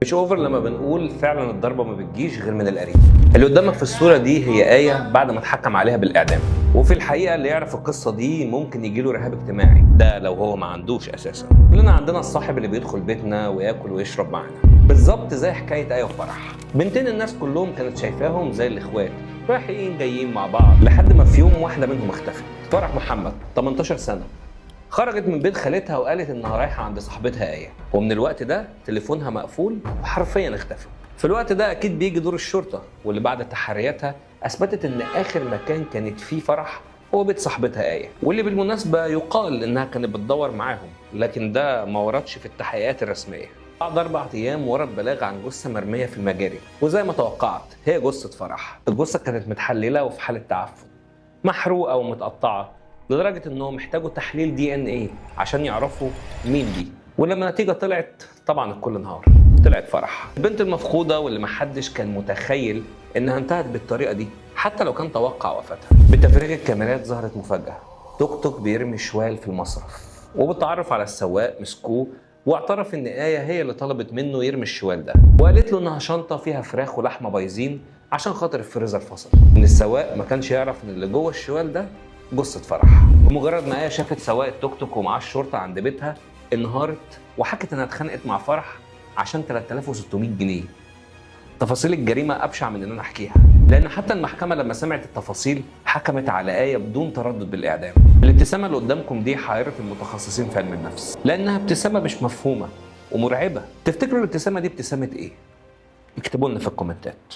مش اوفر لما بنقول فعلا الضربه ما بتجيش غير من القريب. اللي قدامك في الصوره دي هي آية بعد ما اتحكم عليها بالاعدام، وفي الحقيقه اللي يعرف القصه دي ممكن يجيله رهاب اجتماعي، ده لو هو ما عندوش اساسا. كلنا عندنا الصاحب اللي بيدخل بيتنا وياكل ويشرب معانا، بالظبط زي حكايه آية وفرح. بنتين الناس كلهم كانت شايفاهم زي الاخوات رايحين جايين مع بعض، لحد ما في يوم واحده منهم اختفت. فرح محمد 18 سنه خرجت من بيت خالتها وقالت انها رايحه عند صاحبتها آية، ومن الوقت ده تليفونها مقفول وحرفيا اختفت. في الوقت ده اكيد بيجي دور الشرطه، واللي بعد تحرياتها اثبتت ان اخر مكان كانت فيه فرح هو بيت صاحبتها آية، واللي بالمناسبه يقال انها كانت بتدور معاهم، لكن ده ما وردش في التحقيقات الرسميه. بعد 4 ايام ورد بلاغ عن جثه مرميه في المجاري، وزي ما توقعت هي جثه فرح. الجثه كانت متحلله وفي حاله تعفن، محروقه ومتقطعه، لدرجه انهم محتاجوا تحليل DNA عشان يعرفوا مين دي. ولما النتيجه طلعت طبعا الكل انهار، طلعت فرح البنت المفقوده، واللي محدش كان متخيل انها انتهت بالطريقه دي حتى لو كان توقع وفاتها. بتفريغ الكاميرات ظهرت مفاجاه، توك توك بيرمي شوال في المصرف، وبالتعرف على السواق مسكوه واعترف ان آية هي اللي طلبت منه يرمي الشوال ده، وقالت له انها شنطه فيها فراخ ولحمه بايظين عشان خاطر الفريزر فصل. ان السواق ما كانش يعرف ان اللي جوه الشوال ده جثه فرح. ومجرد ما آية شافت سواق التوك توك ومعاه الشرطه عند بيتها انهارت وحكت انها اتخانقت مع فرح عشان 3600 جنيه. تفاصيل الجريمه ابشع من ان انا احكيها، لان حتى المحكمه لما سمعت التفاصيل حكمت على آية بدون تردد بالاعدام. الابتسامه اللي قدامكم دي حيرت المتخصصين في علم النفس، لانها ابتسامه مش مفهومه ومرعبه. تفتكروا الابتسامه دي ابتسامه ايه؟ اكتبوا لنا في الكومنتات.